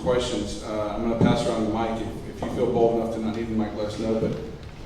questions. I'm going to pass around the mic. If you feel bold enough to not need the mic, let us know. But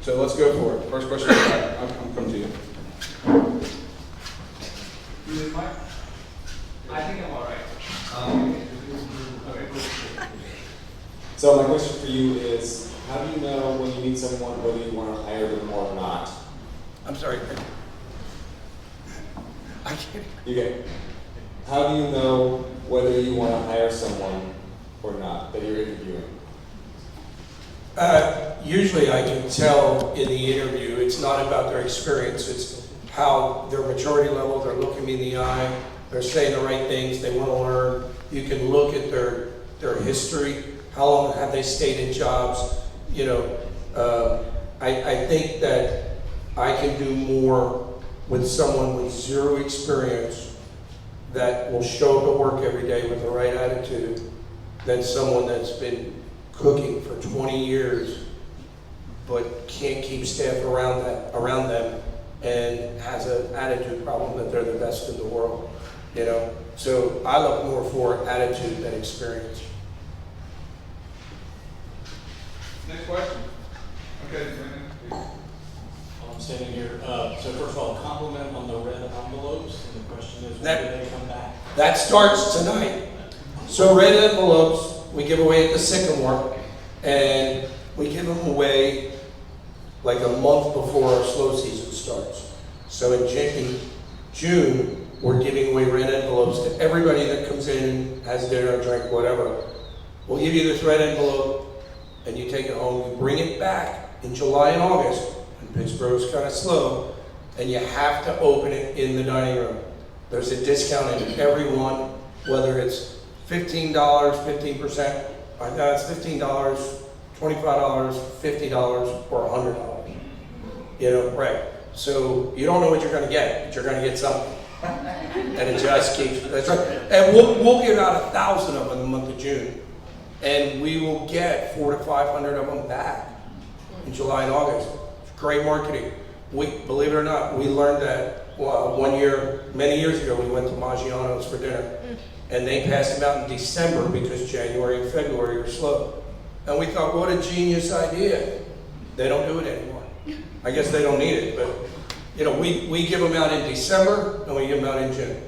so let's go for it. First question, I'm coming to you. You need the mic? I think I'm all right. Okay. So my question for you is, how do you know when you meet someone whether you want to hire them or not? I'm sorry. I can't. Okay. How do you know whether you want to hire someone or not that you're interviewing? Usually I can tell in the interview, it's not about their experience, it's how their maturity level, they're looking me in the eye, they're saying the right things, they want to learn. You can look at their history, how long have they stayed in jobs. You know, I think that I can do more with someone with zero experience that will show up at work every day with the right attitude than someone that's been cooking for 20 years but can't keep staff around them and has an attitude problem that they're the best in the world. You know, so I look more for attitude than experience. Next question. Okay, Brandon. I'm standing here. So first of all, compliment on the red envelopes, and the question is, when do they come back? That starts tonight. So red envelopes we give away at the Sycamore, and we give them away like a month before our slow season starts. So in June, we're giving away red envelopes to everybody that comes in, has dinner, drink, whatever. We'll give you this red envelope, and you take it home. You bring it back in July and August, and Pittsburgh's kind of slow, and you have to open it in the dining room. There's a discount in every one, whether it's $15, 15%, it's $15, $25, $50, or $100. You know, right? So you don't know what you're going to get, but you're going to get something. And it just keeps, that's right. And we'll give out 1,000 of them in the month of June. And we will get 400 to 500 of them back in July and August. It's great marketing. Believe it or not, we learned that one year, many years ago, we went to Maggiano's for dinner. And they passed them out in December because January and February are slow. And we thought, what a genius idea. They don't do it anymore. I guess they don't need it, but you know, we give them out in December and we give them out in June.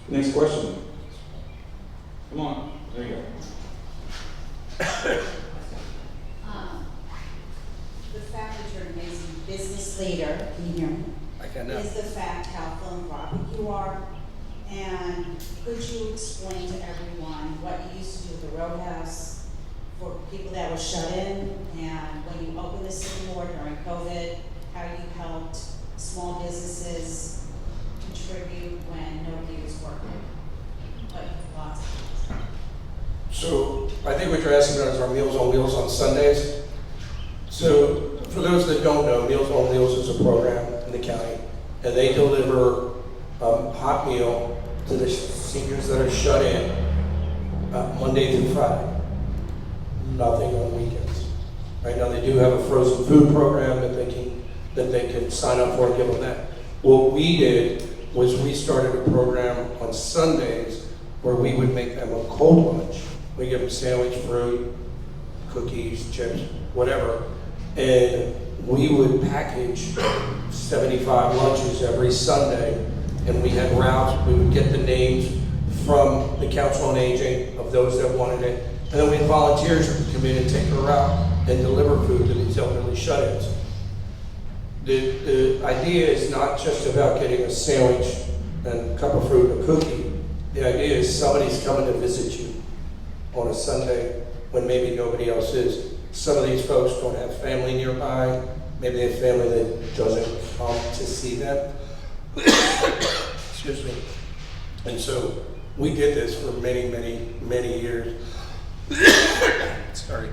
Next question. Come on. There you go. The fact that you're an amazing business leader, can you hear me? I can now. Is the fact how philanthropic you are. And could you explain to everyone what you used to do at the Roadhouse for people that were shut in, and when you opened the Sycamore during COVID, how you helped small businesses contribute when nobody was working? But lots of things. So I think what you're asking about is our Meals on Wheels on Sundays. So for those that don't know, Meals on Wheels is a program in the county, and they deliver hot meal to the seniors that are shut in Monday through Friday. Nothing on weekends. Right now they do have a frozen food program that they can sign up for and give them that. What we did was we started a program on Sundays where we would make them a cold lunch. We give them sandwich, fruit, cookies, chips, whatever, and we would package 75 lunches every Sunday, and we had routes. We would get the names from the Council on Aging of those that wanted it, and then we had volunteers who would come in and take a route and deliver food to these elderly shut-ins. The idea is not just about getting a sandwich and a cup of fruit and a cookie. The idea is somebody's coming to visit you on a Sunday when maybe nobody else is. Some of these folks don't have family nearby. Maybe they have family that doesn't come to see them. Excuse me. And so we did this for many, many, many years. Sorry.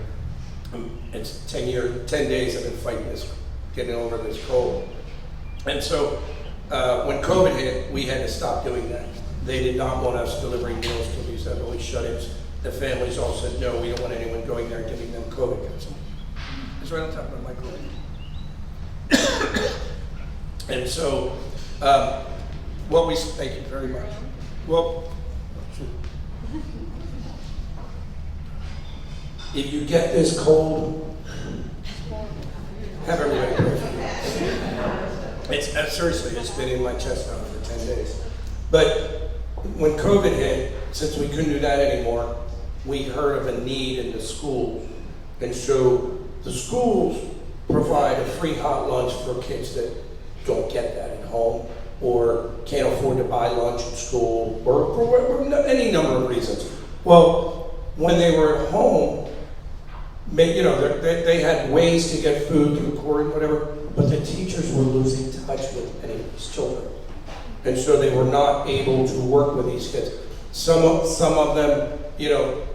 It's 10 days I've been fighting this, getting over this cold. And so when COVID hit, we had to stop doing that. They did not want us delivering meals to these elderly shut-ins. The families all said, no, we don't want anyone going there and giving them COVID. It's right on top of my microphone. And so, thank you very much. Well, if you get this cold, have everybody pray for me. It's seriously, it's been in my chest now for 10 days. But when COVID hit, since we couldn't do that anymore, we heard of a need in the schools. And so the schools provide a free hot lunch for kids that don't get that at home or can't afford to buy lunch at school or for any number of reasons. Well, when they were at home, you know, they had ways to get food through quarantine, whatever, but the teachers were losing touch with any of these children. And so they were not able to work with these kids. Some of them, you know,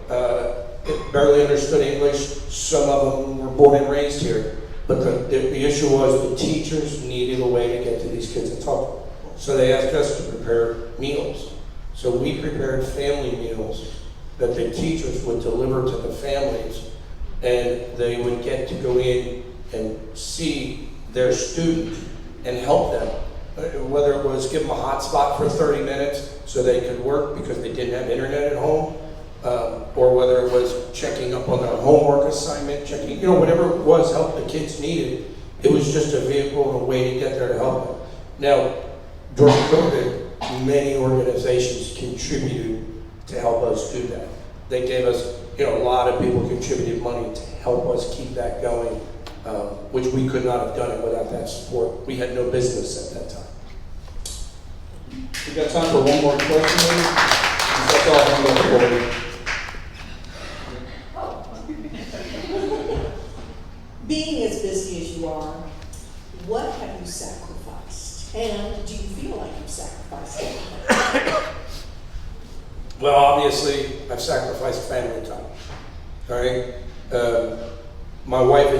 barely understood English. Some of them were born and raised here. But the issue was the teachers needed a way to get to these kids and talk to them. So they asked us to prepare meals. So we prepared family meals that the teachers would deliver to the families, and they would get to go in and see their student and help them. Whether it was give them a hot spot for 30 minutes so they could work because they didn't have internet at home, or whether it was checking up on their homework assignment, checking, you know, whatever it was, help the kids needed. It was just a vehicle and a way to get there to help them. Now, during COVID, many organizations contributed to help us do that. They gave us, you know, a lot of people contributed money to help us keep that going, which we could not have done it without that support. We had no business at that time. We got time for one more question, maybe? That's all I'm looking for. Being as busy as you are, what have you sacrificed? And do you feel like you've sacrificed anything? Well, obviously, I've sacrificed family time. All right. My wife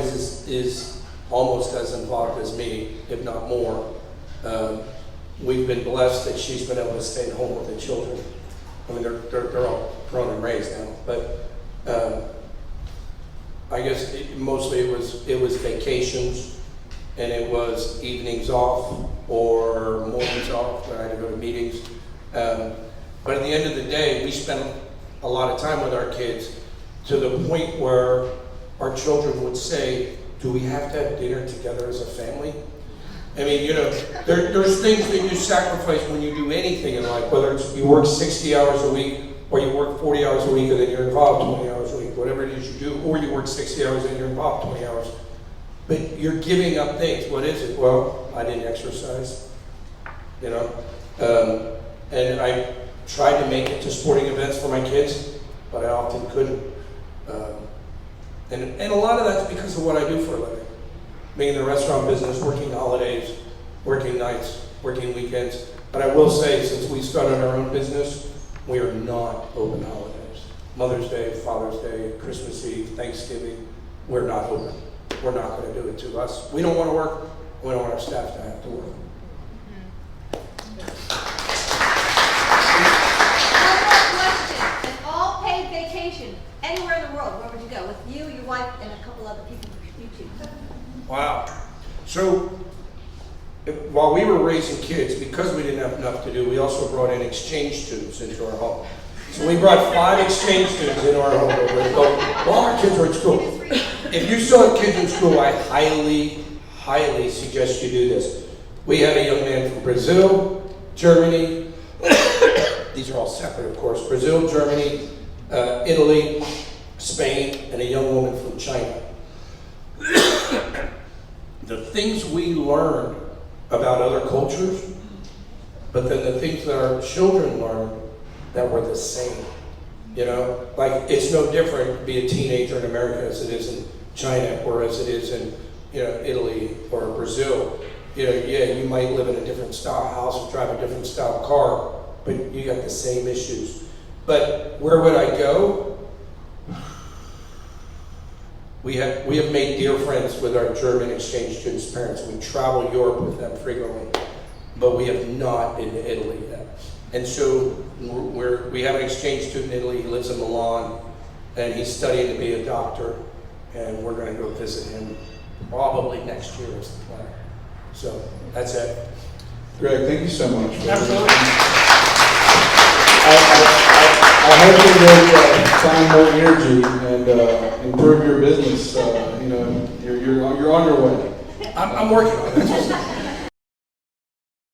is almost as involved as me, if not more. We've been blessed that she's been able to stay at home with the children. I mean, they're all grown and raised now, but I guess mostly it was vacations, and it was evenings off or mornings off when I had to go to meetings. But at the end of the day, we spent a lot of time with our kids to the point where our children would say, do we have to have dinner together as a family? I mean, you know, there's things that you sacrifice when you do anything in life, whether it's you work 60 hours a week or you work 40 hours a week and then you're involved 20 hours a week, whatever it is you do, or you work 60 hours and you're involved 20 hours. But you're giving up things. What is it? Well, I didn't exercise, you know, and I tried to make it to sporting events for my kids, but I often couldn't. And a lot of that's because of what I do for a living. Being in the restaurant business, working holidays, working nights, working weekends. But I will say, since we started our own business, we are not open holidays. Mother's Day, Father's Day, Christmas Eve, Thanksgiving, we're not open. We're not going to do it to us. We don't want to work. We don't want our staff to have to work. An all-paid vacation anywhere in the world, where would you go? With you, your wife, and a couple other people you choose. Wow. So, while we were raising kids, because we didn't have enough to do, we also brought in exchange students into our home. So we brought 5 exchange students into our home while our kids were at school. If you still have kids in school, I highly suggest you do this. We had a young man from Brazil, Germany, these are all separate, of course, Brazil, Germany, Italy, Spain, and a young woman from China. The things we learned about other cultures, but then the things that our children learned that were the same. You know, like it's no different to be a teenager in America as it is in China or as it is in, you know, Italy or Brazil. You know, yeah, you might live in a different style house or drive a different style car, but you got the same issues. But where would I go? We have made dear friends with our German exchange students' parents. We travel Europe with them frequently, but we have not been to Italy yet. And so we have an exchange student in Italy. He lives in Milan, and he's studying to be a doctor. And we're going to go visit him probably next year is the plan. So that's it. Greg, thank you so much. Absolutely. I hope you will find more energy and improve your business. You know, you're on your way. I'm working on it.